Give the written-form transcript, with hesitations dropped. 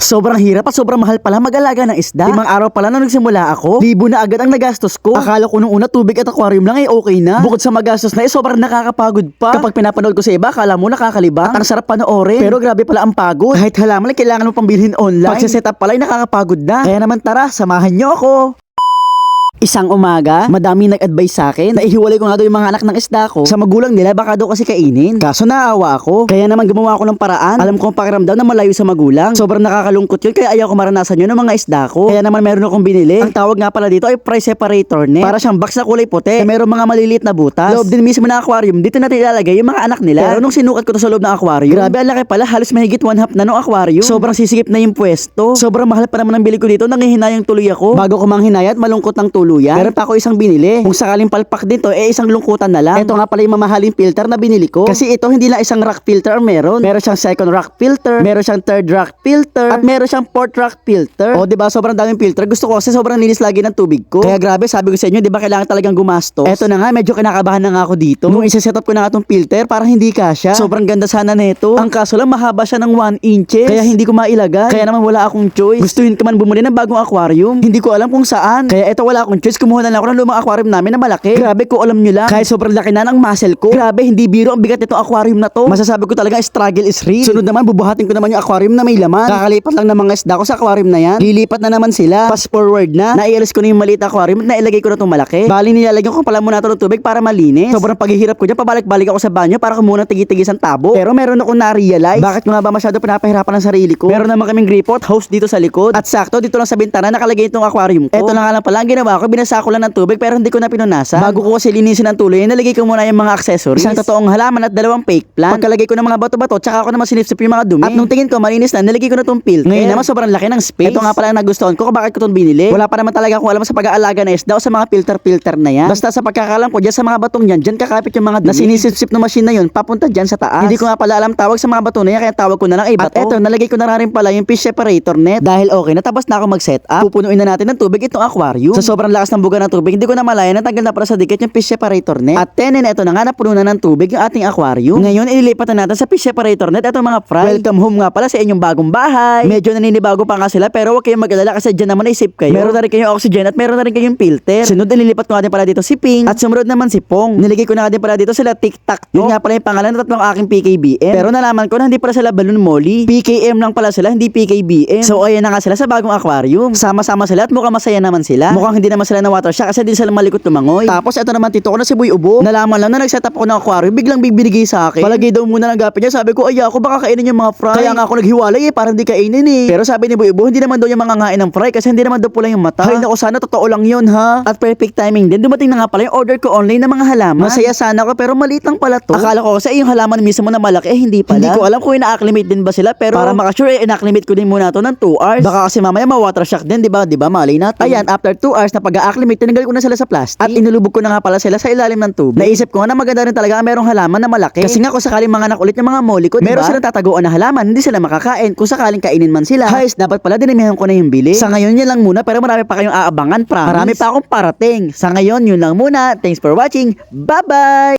Sobrang hirap at sobrang mahal pala mag-alaga ng isda. 5 araw pala na nagsimula ako, libo na agad ang nagastos ko. Akala ko nung una tubig at aquarium lang ay okay na. Bukod sa magastos na sobrang nakakapagod pa. Kapag pinapanood ko sa iba, akala mo nakakalibang at ang sarap panoorin. Pero grabe pala ang pagod. Kahit halaman lang kailangan mo pang bilhin online. Pag set up pala ay nakakapagod na. Kaya naman tara, samahan nyo ako. Isang umaga, madami nag-advise sa akin na ihiwalay ko nga daw yung mga anak ng isda ko sa magulang nila, baka daw kasi kainin. Kaso naawa ako, kaya naman gumawa ako ng paraan. Alam ko ang pakiramdam na malayo sa magulang. Sobrang nakakalungkot yun, kaya ayaw ko maranasan yun ng mga isda ko. Kaya naman meron akong binili. Ang tawag nga pala dito ay price separator net. Para siyang box na kulay puti, na meron mga maliliit na butas. Loob din mismo ng aquarium, dito natin ilalagay yung mga anak nila. Pero nung sinukat ko to sa loob ng aquarium, grabe ang laki pala, halos mahigit 1/2 na ng aquarium. Sobrang sisikip na yung pwesto. Sobrang mahal pa naman ang bili ko dito, nanghihinayang tuloy ako. Bago ko manghinayat, malungkot ng tuluyan. Meron pa ako isang binili. Kung sakaling palpak dito, isang lungkutan na lang. Ito nga pala yung mamahaling filter na binili ko. Kasi ito hindi lang isang rock filter ang meron. Meron siyang second rock filter, meron siyang third rock filter, at meron siyang fourth rock filter. O diba, sobrang daming filter. Gusto ko kasi sobrang linis lagi ng tubig ko. Kaya grabe, sabi ko sa inyo, diba kailangan talagang gumastos. Ito na nga, medyo kinakabahan na nga ako dito. Nung isa-set up ko na nga itong filter, parang hindi kasya. Sobrang ganda sana nito. Ang kaso lang, mahaba siya ng 1 inches. Kaya hindi ko mailagay. Kaya naman wala akong choice. Gustuhin ko man bumili ng bagong aquarium. Hindi ko alam kung saan. Kaya ito wala akong choice. Kumuha na lang ako ng lumang aquarium namin na malaki. Grabe, ko alam nyo lang, kahit sobrang laki na ng muscle ko, grabe, hindi biro ang bigat nitong aquarium na to. Masasabi ko talaga, struggle is real. Sunod naman, bubuhatin ko naman yung aquarium na may laman. Kakalipat lang ng mga isda ko sa aquarium na yan. Lilipat na naman sila. Fast forward na, naialis ko na yung maliit aquarium at nailagay ko na itong malaki. Bali, nilalagyan ko pala muna ito ng tubig para malinis. Sobrang paghihirap ko dyan, pabalik-balik ako sa banyo para kumuha ng tigi-tigis ang tabo. Pero meron akong na-realize, bakit ko nga ba masyado pinapahirapan ang sarili ko? Meron naman kaming gripot, house dito sa likod. At sakto, dito lang sa bintana nakalagay itong aquarium ko. Ito na nga lang pala ang ginawa ko, binasa ko lang ng tubig pero hindi ko na pinunasan. Bago ko kasi linisin ang tuloy, nalagay ko muna yung mga accessories. Isang totoong halaman at 2 fake plant. Pagkalagay ko ng mga bato-bato, tsaka ako naman sinipsip yung mga dumi. At nung tingin ko malinis na, nalagay ko na tong filter. Ngayon naman sobrang laki ng space. Ito nga pala ang nagustuhan ko kung bakit ko itong binili. Wala pa naman talaga akong alam sa pag-aalaga na isda o sa mga filter na yan. Basta sa pagkakalam ko, dyan sa mga batong yan, dyan kakapit yung mga dumi. Na sinisipsip ng machine na yun, papunta dyan sa taas. Hindi ko nga pala alam tawag sa mga bato na yan, kaya tawag ko na lang ay bato. At eto, nalagay ko na rin pala yung fish separator net. Dahil okay na, tapos na ako mag-set up. Pupunuin na natin ng tubig itong aquarium. Sa sobrang lakas ng buga ng tubig, hindi ko na malaya na tanggal na para sa dikit yung fish separator net. At tenin, ito na nga, napuno na ng tubig yung ating aquarium. Ngayon, ililipat na natin sa fish separator net. Ito mga fry. Welcome home nga pala sa inyong bagong bahay. Medyo naninibago pa nga sila, pero huwag kayong mag-alala kasi dyan naman ay safe kayo. Meron na rin kayong oxygen at meron na rin kayong filter. Sunod, nililipat ko nga din pala dito si Ping. At sumunod naman si Pong. Niligay ko na nga din pala dito sila Tic-Tac. Yun nga pala yung pangalan ng tatlong aking PKBM. Pero nalaman ko na hindi pala sila Balloon Molly. PKM lang pala sila, hindi PKBM. So ayan na nga sila sa bagong aquarium. Sama-sama sila at mukhang masaya naman sila. Mukhang hindi naman sila na water shock kasi hindi sila malikot tumangoy. Tapos ito naman tito ko na si Boy Ubo. Nalaman lang na nag-set up ako ng aquarium, biglang bibinigay sa akin. Palagay daw muna ng gapin niya. Sabi ko, ay ako baka kainin yung mga fry. Kaya nga ako naghiwalay para hindi kainin eh. Pero sabi ni Boy Ubo, hindi naman daw yung mga ngain ng fry kasi hindi naman daw pula yung mata. Ay naku, sana totoo lang yun ha. At perfect timing din. Dumating na nga pala yung order ko online ng mga halaman. Masaya sana ako pero maliit lang pala to. Akala ko kasi yung halaman mismo na malaki hindi pala. Hindi ko alam kung ina-acclimate din ba sila pero para makasure ina-acclimate ko din muna to ng 2 hours. Baka kasi mamaya ma-water shock din, di ba? Di ba? Malay natin. Ayan, after 2 hours na pag-a-acclimate, tinanggal ko na sila sa plastic. At inulubog ko na nga pala sila sa ilalim ng tubig. Naisip ko nga na maganda rin talaga merong halaman na malaki. Kasi nga kung sakaling mga nakulit yung mga molly ko, meron silang tataguan na halaman, hindi sila makakain. Kung sakaling kainin man sila. Guys, dapat pala dinimihan ko na yung bili. Sa ngayon yun lang muna pero marami pa kayong aabangan, promise. Marami pa akong parating. Sa ngayon yun lang muna. Thanks for watching. Bye-bye!